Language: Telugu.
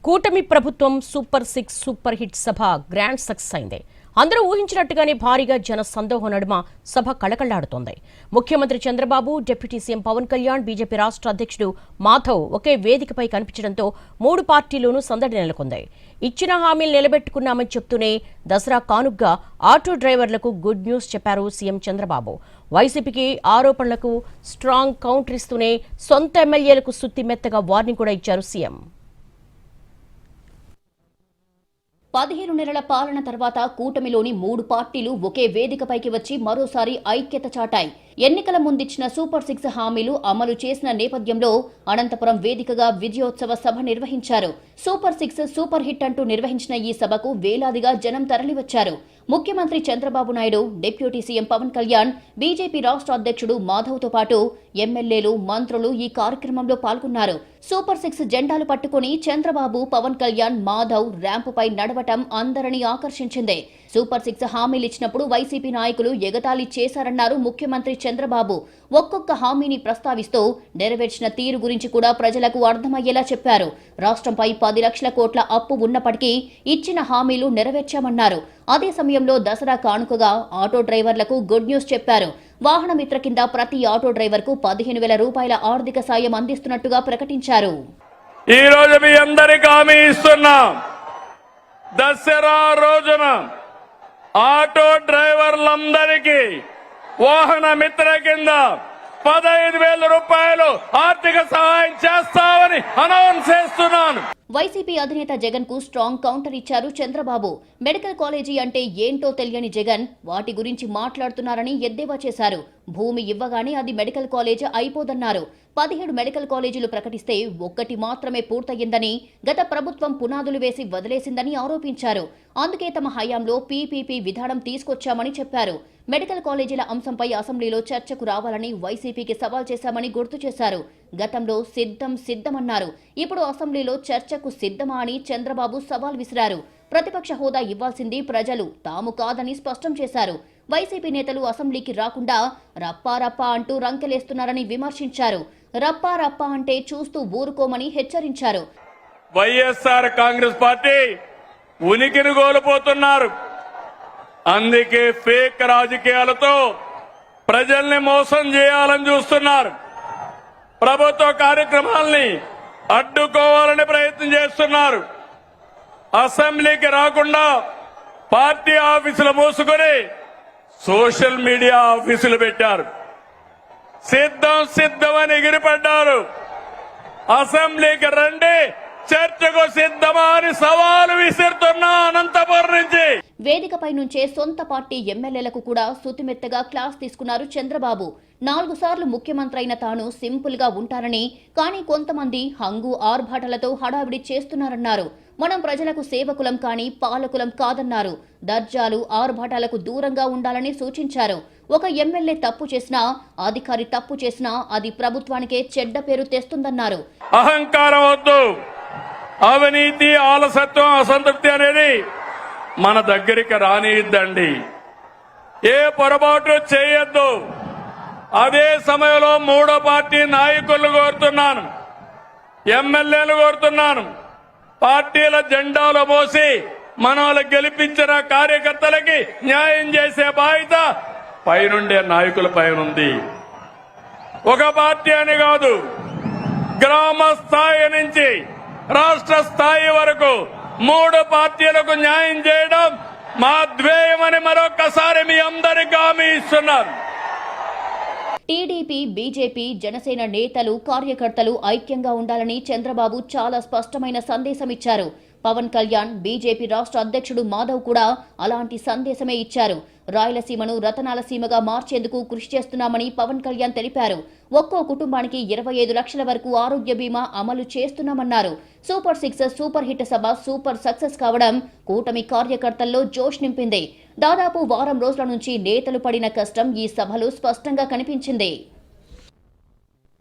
కూటమి ప్రభుత్వం సూపర్ 6 సూపర్ హిట్ సభ గ్రాండ్ సక్సెస్ అయింది. అందరూ ఊహించినట్టుగానే భారీగా జన సందోహం నడుమ సభ కళకళలాడుతోంది. ముఖ్యమంత్రి Chandrababu, deputy CM Pawan Kalyan, BJP రాష్ట్ర అధ్యక్షుడు మాధవ్ ఒకే వేదికపై కనిపించడంతో మూడు పార్టీలోనూ సందడి నెలకొంది. ఇచ్చిన హామీలు నిలబెట్టుకున్నామని చెప్తూనే దసరా కానుగ్గా ఆటో డ్రైవర్లకు గుడ్ న్యూస్ చెప్పారు సీఎం చంద్రబాబు. వైసీపీకి ఆరోపణలకు స్ట్రాంగ్ కౌంటర్ ఇస్తూనే సొంత ఎమ్మెల్యేలకు సుత్తిమెత్తగా వార్నింగ్ కూడా ఇచ్చారు సీఎం. 15 నెలల పాలన తర్వాత కూటమిలోని మూడు పార్టీలు ఒకే వేదికపైకి వచ్చి మరోసారి ఐక్యత చాటాయి. ఎన్నికల ముందిచ్చిన సూపర్ 6 హామీలు అమలు చేసిన నేపథ్యంలో అనంతపురం వేదికగా విజయోత్సవ సభ నిర్వహించారు. సూపర్ 6 సూపర్ హిట్ అంటూ నిర్వహించిన ఈ సభకు వేలాదిగా జనం తరలివచ్చారు. ముఖ్యమంత్రి Chandrababu Naidu, deputy CM Pawan Kalyan, BJP రాష్ట్ర అధ్యక్షుడు మాధవ్తో పాటు ఎమ్మెల్యేలు, మంత్రులు ఈ కార్యక్రమంలో పాల్గొన్నారు. సూపర్ 6 జెండాలు పట్టుకుని చంద్రబాబు, పవన్ కళ్యాణ్, మాధవ్ ర్యాంపుపై నడవటం అందరినీ ఆకర్షించింది. సూపర్ 6 హామీలు ఇచ్చినప్పుడు వైసీపీ నాయకులు ఎగతాళి చేశారన్నారు ముఖ్యమంత్రి చంద్రబాబు. ఒక్కొక్క హామీని ప్రస్తావిస్తూ నెరవేర్చిన తీరు గురించి కూడా ప్రజలకు అర్థమయ్యేలా చెప్పారు. రాష్ట్రంపై 10 లక్షల కోట్ల అప్పు ఉన్నప్పటికీ ఇచ్చిన హామీలు నెరవేర్చామన్నారు. అదే సమయంలో దసరా కానుకగా ఆటో డ్రైవర్లకు గుడ్ న్యూస్ చెప్పారు. వాహన మిత్ర కింద ప్రతి ఆటో డ్రైవర్కు 15,000 రూపాయల ఆర్థిక సాయం అందిస్తున్నట్టుగా ప్రకటించారు. ఈ రోజు మీ అందరికీ హామీ ఇస్తున్నాం. దసరా రోజున ఆటో డ్రైవర్లందరికీ వాహన మిత్ర కింద 15,000 రూపాయలు ఆర్థిక సహాయం చేస్తామని అనౌన్స్ చేస్తున్నాను. వైసీపీ అధినేత జగన్ కు స్ట్రాంగ్ కౌంటర్ ఇచ్చారు చంద్రబాబు. మెడికల్ కాలేజీ అంటే ఏంటో తెలియని జగన్ వాటి గురించి మాట్లాడుతున్నారని ఎద్దేవా చేశారు. భూమి ఇవ్వగానే అది మెడికల్ కాలేజ్ అయిపోదన్నారు. 17 మెడికల్ కాలేజీలు ప్రకటిస్తే ఒక్కటి మాత్రమే పూర్తయిందని, గత ప్రభుత్వం పునాదులు వేసి వదిలేసిందని ఆరోపించారు. అందుకే తమ హయాంలో పీపీపీ విధానం తీసుకొచ్చామని చెప్పారు. మెడికల్ కాలేజీల అంశంపై అసెంబ్లీలో చర్చకు రావాలని వైసీపీకి సవాల్ చేశామని గుర్తు చేశారు. గతంలో సిద్ధమన్నారు. ఇప్పుడు అసెంబ్లీలో చర్చకు సిద్ధమా అని చంద్రబాబు సవాల్ విసిరారు. ప్రతిపక్ష హోదా ఇవ్వాల్సింది ప్రజలు, తాము కాదని స్పష్టం చేశారు. వైసీపీ నేతలు అసెంబ్లీకి రాకుండా రప్పారప్పా అంటూ రంకెలేస్తున్నారని విమర్శించారు. రప్పారప్పా అంటే చూస్తూ ఊరుకోమని హెచ్చరించారు. వైఎస్ఆర్ కాంగ్రెస్ పార్టీ ఉనికిని కోల్పోతున్నారు. అందుకే ఫేక్ రాజకీయాలతో ప్రజల్ని మోసం చేయాలని చూస్తున్నారు. ప్రభుత్వ కార్యక్రమాల్ని అడ్డుకోవాలని ప్రయత్నం చేస్తున్నారు. అసెంబ్లీకి రాకుండా పార్టీ ఆఫీసులు మూసుకొని సోషల్ మీడియా ఆఫీసులు పెట్టారు. సిద్ధమని ఎగిరిపడ్డారు. అసెంబ్లీకి రండి, చర్చకు సిద్ధమా అని సవాలు విసురుతున్నా అనంతపురం నుంచి. వేదికపై నుంచే సొంత పార్టీ ఎమ్మెల్యేలకు కూడా సుతిమెత్తగా క్లాస్ తీసుకున్నారు చంద్రబాబు. 4 సార్లు ముఖ్యమంత్రి అయిన తాను సింపుల్ గా ఉంటారని, కానీ కొంతమంది హంగు ఆర్భాటలతో హడావిడి చేస్తున్నారన్నారు. మనం ప్రజలకు సేవకులం కానీ పాలకులం కాదన్నారు. దర్జాలు, ఆర్భాటాలకు దూరంగా ఉండాలని సూచించారు. ఒక ఎమ్మెల్యే తప్పు చేసినా, అధికారి తప్పు చేసినా అది ప్రభుత్వానికే చెడ్డ పేరు తెస్తుందన్నారు. అహంకారం వద్దు, అవినీతి, ఆలసత్వం, అసంతృప్తి అనేది మన దగ్గరికి రానిద్దండి. ఏ పొరపాటు చేయొద్దు. అదే సమయంలో మూడో పార్టీ నాయకులను కోరుతున్నాను, ఎమ్మెల్యేలు కోరుతున్నాను, పార్టీల జెండాలు మోసి మనల్ని గెలిపించిన కార్యకర్తలకి న్యాయం చేసే బాధ్యత పైనుండే నాయకుల పైన ఉంది. ఒక పార్టీ అని కాదు, గ్రామ స్థాయి నుంచి రాష్ట్ర స్థాయి వరకు 3 పార్టీలకు న్యాయం చేయడం మా ధ్యేయమని మరొకసారి మీ అందరికీ హామీ ఇస్తున్నాను. టీడీపీ, బీజేపీ, జనసేన నేతలు, కార్యకర్తలు ఐక్యంగా ఉండాలని చంద్రబాబు చాలా స్పష్టమైన సందేశం ఇచ్చారు. పవన్ కళ్యాణ్, బీజేపీ రాష్ట్ర అధ్యక్షుడు మాధవ్ కూడా అలాంటి సందేశమే ఇచ్చారు. రాయలసీమను రతనాల సీమగా మార్చేందుకు కృషి చేస్తున్నామని పవన్ కళ్యాణ్ తెలిపారు. ఒక్కో కుటుంబానికి 25 లక్షల వరకు ఆరోగ్య బీమా అమలు చేస్తున్నామన్నారు. సూపర్ 6 సూపర్ హిట్ సభ సూపర్ సక్సెస్ కావడం కూటమి కార్యకర్తల్లో జోష్ నింపింది. దాదాపు వారం రోజుల నుంచి నేతలు పడిన కష్టం ఈ సభలో స్పష్టంగా కనిపించింది.